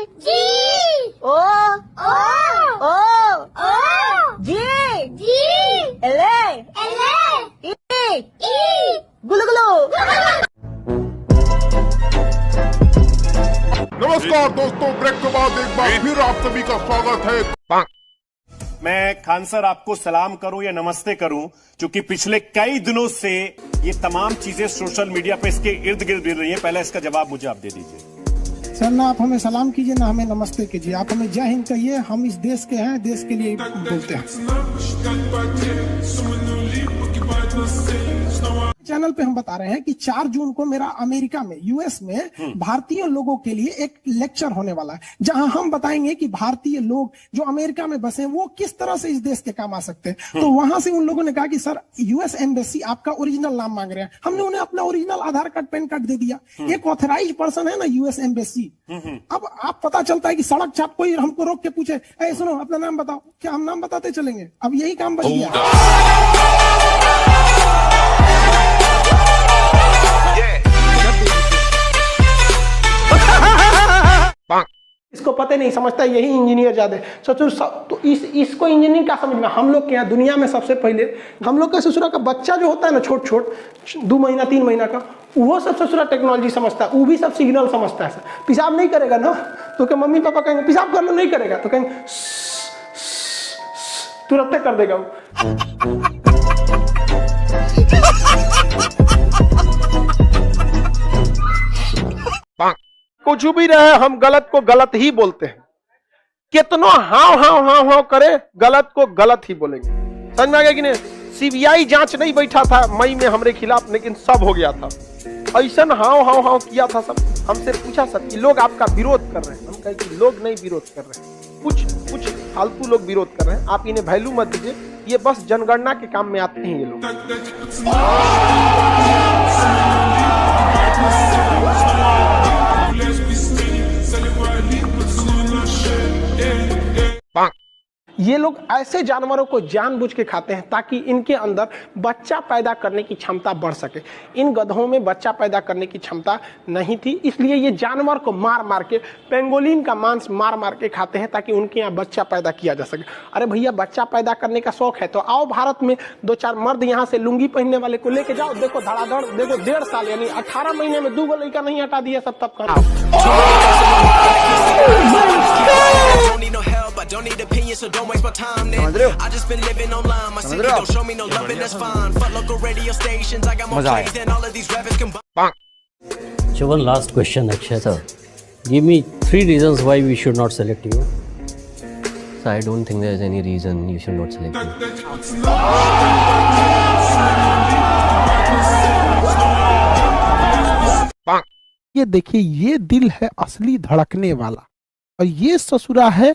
जी ओ ओ ओ ओ जी जी एले एले ई गुलु गुलु। नमस्कार दोस्तों, ब्रेक के बाद एक बार फिर आप सभी का स्वागत है। मैं खान सर आपको सलाम करूं या नमस्ते करूं, क्योंकि पिछले कई दिनों से ये तमाम चीजें सोशल मीडिया पे इसके इर्द गिर्द गिर रही हैं। पहले इसका जवाब मुझे आप दे दीजिए। सर ना आप हमें सलाम कीजिए ना हमें नमस्ते कीजिए, आप हमें जय हिंद कहिए। हम इस देश के हैं, देश के लिए बोलते हैं। चैनल पे हम बता रहे हैं कि 4 जून को मेरा अमेरिका में यूएस में भारतीय लोगों के लिए एक लेक्चर होने वाला है, जहां हम बताएंगे कि भारतीय लोग जो अमेरिका में बसे वो किस तरह से इस देश के काम आ सकते हैं। तो वहां से उन लोगों ने कहा कि सर यूएस एम्बेसी आपका ओरिजिनल नाम मांग रहे हैं। हमने उन्हें अपना ओरिजिनल आधार कार्ड पैन कार्ड दे दिया। एक ऑथराइज पर्सन है ना यूएस एम्बेसी। अब आप पता चलता है कि सड़क छाप कोई हमको रोक के पूछे, ए सुनो अपना नाम बताओ, क्या हम नाम बताते चलेंगे? अब यही काम बच गया। इसको पता नहीं, समझता है यही इंजीनियर ज्यादा है। सोचो तो इसको इंजीनियरिंग क्या समझ में? हम लोग के यहाँ दुनिया में सबसे पहले हम लोग का ससुरा का बच्चा जो होता है ना, छोट छोट 2 महीना 3 महीना का, वो सब ससुरा टेक्नोलॉजी समझता है। वो भी सब सिग्नल समझता है। पेशाब नहीं करेगा ना तो क्या मम्मी पापा कहेंगे पेशाब कर लो, नहीं करेगा तो कहेंगे तुरंत कर देगा वो। कुछ भी रहे, हम गलत को गलत ही बोलते हैं। कितनो हाव हाव हाव हाव करे, गलत को गलत ही बोलेंगे। समझ में आ गया कि नहीं? सीबीआई जांच नहीं बैठा था मई में हमरे खिलाफ, लेकिन सब हो गया था। ऐसा हाव हाव हाव किया था सब। हमसे पूछा सब कि लोग आपका विरोध कर रहे हैं। हम कहे कि लोग नहीं विरोध कर रहे हैं, कुछ फालतू लोग विरोध कर रहे हैं। आप इन्हें वैल्यू मत दीजिए, ये बस जनगणना के काम में आते हैं ये लोग। ये लोग ऐसे जानवरों को जानबूझ के खाते हैं ताकि इनके अंदर बच्चा पैदा करने की क्षमता बढ़ सके। इन गधों में बच्चा पैदा करने की क्षमता नहीं थी, इसलिए ये जानवर को मार मार के, पेंगोलिन का मांस मार मार के खाते हैं ताकि उनके यहाँ बच्चा पैदा किया जा सके। अरे भैया, बच्चा पैदा करने का शौक है तो आओ भारत में 2-4 मर्द यहाँ से लुंगी पहनने वाले को लेके जाओ। देखो धड़ाधड़, देखो 1.5 साल यानी 18 महीने में 2 गो लड़का नहीं हटा दिया सब। तब Don't need opinions, so don't waste my time then. I just been living online. My city don't show me no love and that's fine. Fuck local radio stations. I got more plays than all of these rappers combined. So one last question, Akshay sir. Give me 3 reasons why we should not select you. So I don't think there is any reason you should not select me. ये देखिए, ये दिल है असली धड़कने वाला और ये ससुरा है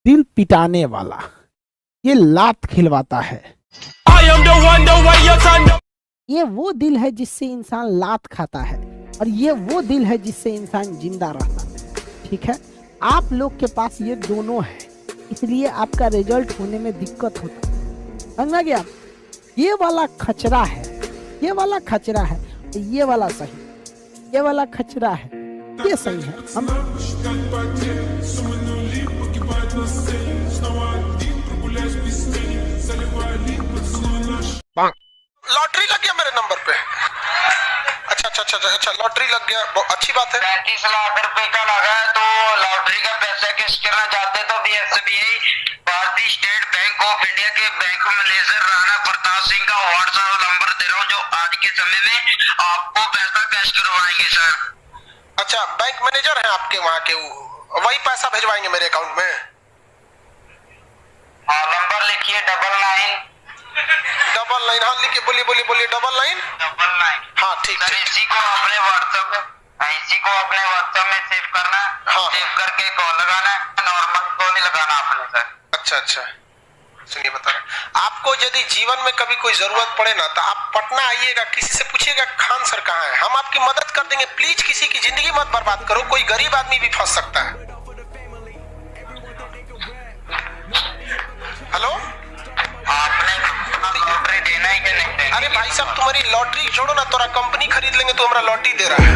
दिल पिटाने वाला। ये लात खिलवाता है। ये वो दिल है जिससे इंसान लात खाता है और ये वो दिल है जिससे इंसान जिंदा रहता है। ठीक है, आप लोग के पास ये दोनों है, इसलिए आपका रिजल्ट होने में दिक्कत होता है। समझ गया? ये वाला खचरा है, ये वाला खचरा है, ये वाला सही, ये वाला खचरा है, ये सही है। हम लॉटरी लग गया मेरे नंबर पे। अच्छा लॉटरी लग गया, बहुत अच्छी बात है। 35 लाख रुपए का लगा है, तो लॉटरी का पैसा कैश करना चाहते तो SBI भारतीय स्टेट बैंक ऑफ इंडिया के बैंक मैनेजर राणा प्रताप सिंह का व्हाट्सएप नंबर दे रहा हूँ, जो आज के समय में आपको पैसा कैश करवाएंगे सर। अच्छा, बैंक मैनेजर है आपके वहाँ के, वही पैसा भिजवाएंगे मेरे अकाउंट में? हाँ, नंबर लिखिए 99 हाँ लिखिए, बोलिए 99 हाँ ठीक सर। इसी को अपने व्हाट्सएप में सेव करना है। हाँ। सेव करके कॉल लगाना है, नॉर्मल कॉल नहीं लगाना आपने सर। अच्छा सुनिए, बता रहे आपको यदि जीवन में कभी कोई जरूरत पड़े ना तो आप पटना आइएगा, किसी से पूछिएगा खान सर कहाँ है, हम आपकी मदद कर देंगे। प्लीज किसी की जिंदगी मत बर्बाद करो, कोई गरीब आदमी भी फंस सकता है। हेलो, आपने लॉटरी देना ही कि नहीं देना? अरे भाई साहब, तुम्हारी लॉटरी छोड़ो ना, तोरा कंपनी खरीद लेंगे, तो हमारा लॉटरी दे रहा है।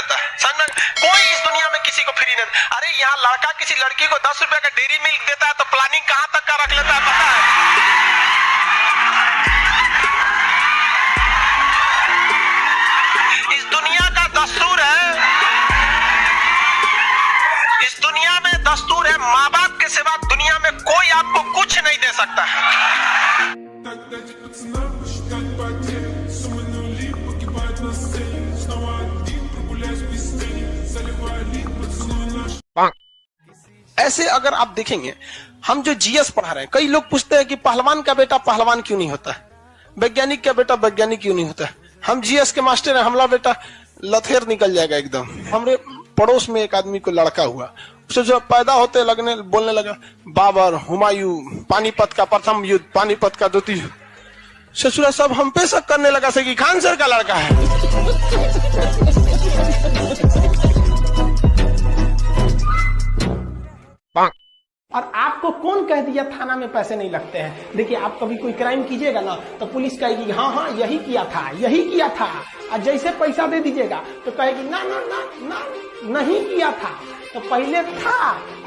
देता है। समझ में? कोई इस दुनिया में किसी को फ्री नहीं। अरे यहाँ लड़का किसी लड़की को 10 रुपए का डेयरी मिल्क देता है तो प्लानिंग कहाँ तक का रख लेता है पता है? इस दुनिया का दस्तूर है, इस दुनिया में दस्तूर है, माँ बाप के सिवा दुनिया में कोई आपको कुछ नहीं दे सकता है। ऐसे अगर आप देखेंगे, हम जो जीएस पढ़ा रहे हैं, कई लोग पूछते हैं कि पहलवान का बेटा पहलवान क्यों नहीं होता है, वैज्ञानिक का बेटा वैज्ञानिक क्यों नहीं होता है। हम जीएस के मास्टर हैं, हमारा बेटा लथेर निकल जाएगा एकदम। हमारे पड़ोस में एक आदमी को लड़का हुआ, उसे जो पैदा होते लगने बोलने लगा बाबर, हुमायूं, पानीपत का प्रथम युद्ध, पानीपत का द्वितीय युद्ध। ससुरा सब हम पे शक करने लगा से कि खान सर का लड़का है। और आपको कौन कह दिया थाना में पैसे नहीं लगते हैं? देखिए, आप कभी कोई क्राइम कीजिएगा ना तो पुलिस कहेगी हाँ हाँ यही किया था, यही किया था। और जैसे पैसा दे दीजिएगा तो कहेगी ना ना ना ना नहीं किया था, तो पहले था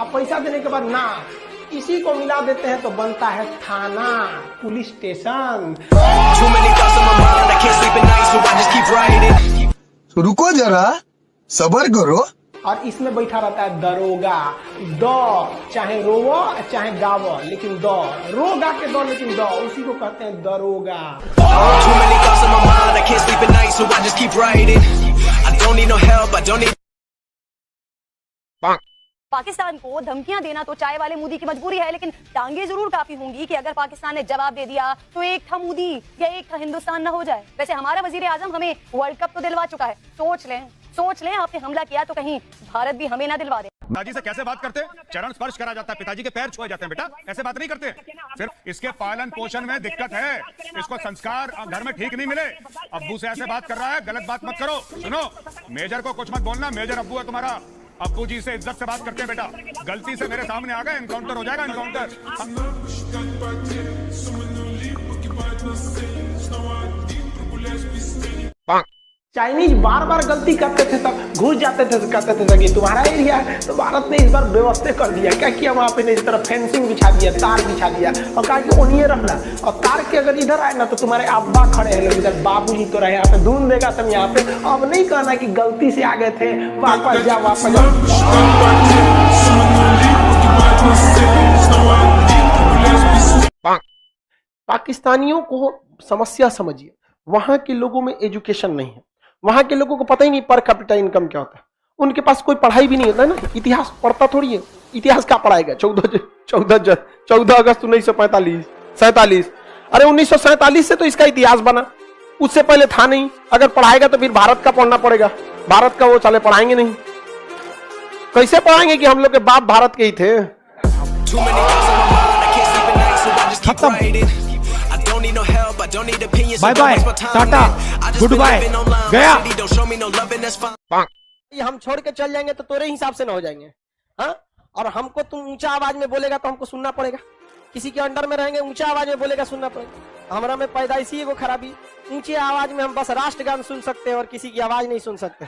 और पैसा देने के बाद ना, इसी को मिला देते हैं तो बनता है थाना, पुलिस स्टेशन। रुको जरा, सबर करो। और इसमें बैठा रहता है दरोगा, दो चाहे रोवो चाहे गावो लेकिन दो, रोगा के दो लेकिन दो, उसी को कहते हैं दरोगा। पाकिस्तान को धमकियां देना तो चाय वाले मोदी की मजबूरी है, लेकिन टांगे जरूर काफी होंगी कि अगर पाकिस्तान ने जवाब दे दिया तो एक था मोदी या एक था हिंदुस्तान ना हो जाए। वैसे हमारा वजीर आजम हमें वर्ल्ड कप तो दिलवा चुका है, सोच लें आपने हमला किया तो कहीं भारत भी हमें ना दिलवा दे। पिताजी से कैसे बात करते हैं? चरण स्पर्श करा जाता है, पिताजी के पैर छुए जाते हैं। बेटा ऐसे बात नहीं करते, सिर्फ इसके पालन पोषण में दिक्कत है, इसको संस्कार घर में ठीक नहीं मिले। अब्बू से ऐसे बात कर रहा है, गलत बात मत करो। सुनो, मेजर को कुछ मत बोलना, मेजर अब्बू है तुम्हारा। अब्बू जी से इज्जत से बात करते हैं बेटा, गलती से मेरे सामने आ गए एनकाउंटर हो जाएगा, एनकाउंटर। चाइनीज बार बार गलती करते थे तब घुस जाते थे, कहते थे कि तुम्हारा एरिया है, तो भारत ने इस बार व्यवस्था कर दिया। क्या किया वहां पे, इस तरह फेंसिंग बिछा दिया, तार बिछा दिया और कहा कि ओनिए रखना, और तार के अगर इधर आए ना तो तुम्हारे अब्बा खड़े हैं, इधर बाबूजी तो रहे यहाँ पे, धून देगा तुम यहाँ पे। अब नहीं कहना कि गलती से आ गए थे, वापस जाओ वापस जाओ। पाकिस्तानियों को समस्या समझिए, वहां के लोगों में एजुकेशन नहीं है, वहां के लोगों को पता ही नहीं पर कैपिटा इनकम क्या होता है, उनके पास कोई पढ़ाई भी नहीं होता है ना, इतिहास पढ़ता थोड़ी है, इतिहास क्या पढ़ाएगा। 14 अगस्त 1947, अरे 1947 से तो इसका इतिहास बना, उससे पहले था नहीं। अगर पढ़ाएगा तो फिर भारत का पढ़ना पड़ेगा, भारत का वो चले पढ़ाएंगे नहीं, कैसे पढ़ाएंगे कि हम लोग के बाप भारत के ही थे। Bye bye, tata, goodbye, गया। हम छोड़ के चल जाएंगे तो तेरे हिसाब से ना हो जाएंगे, हाँ? और हमको तुम ऊंचा आवाज में बोलेगा तो हमको सुनना पड़ेगा, किसी के अंडर में रहेंगे ऊंचा आवाज में बोलेगा सुनना पड़ेगा। हमारा में पैदाइशी एगो खराबी, ऊंचे आवाज में हम बस राष्ट्रगान सुन सकते हैं और किसी की आवाज नहीं सुन सकते।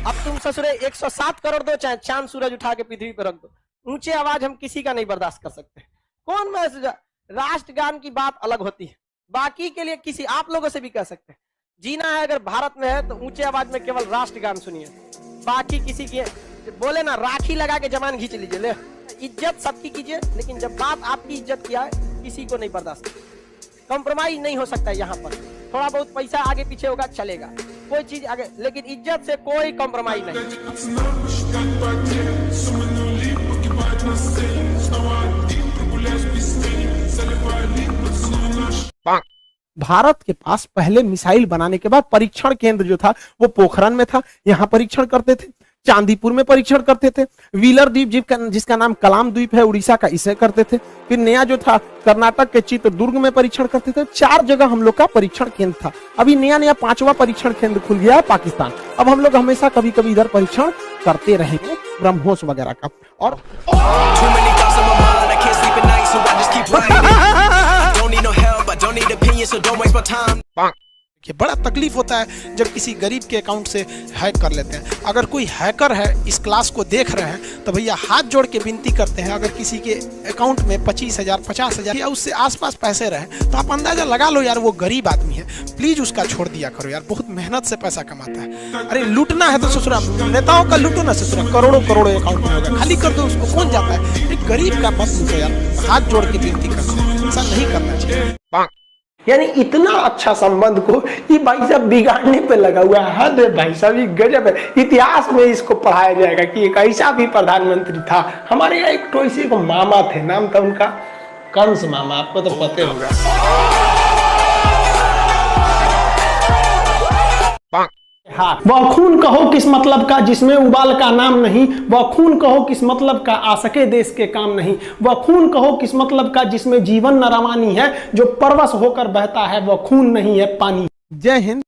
अब तुम ससुरे 107 करोड़ दो, चाहे चांद सूरज उठा के पृथ्वी पर रख दो, ऊंचे आवाज हम किसी का नहीं बर्दाश्त कर सकते। कौन मैसेज? राष्ट्रगान की बात अलग होती है, बाकी के लिए किसी आप लोगों से भी कह सकते हैं। जीना है अगर भारत में है तो ऊंचे आवाज में केवल राष्ट्रगान सुनिए, बाकी किसी की बोले ना राखी लगा के जमान खींच लीजिए, ले इज्जत सबकी कीजिए, लेकिन जब बात आपकी इज्जत की है किसी को नहीं बर्दाश्त, कॉम्प्रोमाइज नहीं हो सकता है। यहाँ पर थोड़ा बहुत पैसा आगे पीछे होगा चलेगा, कोई चीज आगे, लेकिन इज्जत से कोई कॉम्प्रोमाइज नहीं। भारत के पास पहले मिसाइल बनाने के बाद परीक्षण केंद्र जो था वो पोखरण में था, यहाँ परीक्षण करते थे, चांदीपुर में परीक्षण करते थे, व्हीलर द्वीप जिसका नाम कलाम द्वीप है उड़ीसा का, इसे करते थे। फिर नया जो था कर्नाटक के चित्रदुर्ग में परीक्षण करते थे। 4 जगह हम लोग का परीक्षण केंद्र था। अभी नया 5वां परीक्षण केंद्र खुल गया है पाकिस्तान। अब हम लोग हमेशा कभी कभी इधर परीक्षण करते रहेंगे, ब्रह्मोस वगैरह का। और कि बड़ा तकलीफ होता है जब किसी गरीब के अकाउंट से हैक कर लेते हैं। अगर कोई हैकर है इस क्लास को देख रहे हैं तो भैया हाथ जोड़ के विनती करते हैं, अगर किसी के अकाउंट में 25,000 50,000 या उससे आसपास पैसे रहे तो आप अंदाजा लगा लो यार वो गरीब आदमी है, प्लीज उसका छोड़ दिया करो यार, बहुत मेहनत से पैसा कमाता है। अरे लूटना है तो ससुरा नेताओं का लूटो ना ससुरा, करोड़ों करोड़ों अकाउंट में होगा, खाली कर दो उसको, कौन जाता है। एक गरीब का मत लूटो यार, हाथ जोड़ के विनती करते हैं, ऐसा नहीं करना चाहिए। यानी इतना अच्छा संबंध को ये भाई साहब बिगाड़ने पे लगा हुआ है। हद है भाई साहब, ये गजब है। इतिहास में इसको पढ़ाया जाएगा कि एक ऐसा भी प्रधानमंत्री था। हमारे यहाँ एक तो इसी को मामा थे, नाम था उनका कंस मामा, आपको तो पता होगा। हाँ, वह खून कहो किस मतलब का जिसमें उबाल का नाम नहीं, वह खून कहो किस मतलब का आ सके देश के काम नहीं, वह खून कहो किस मतलब का जिसमें जीवन न रवानी है, जो परवश होकर बहता है वह खून नहीं है पानी। जय हिंद।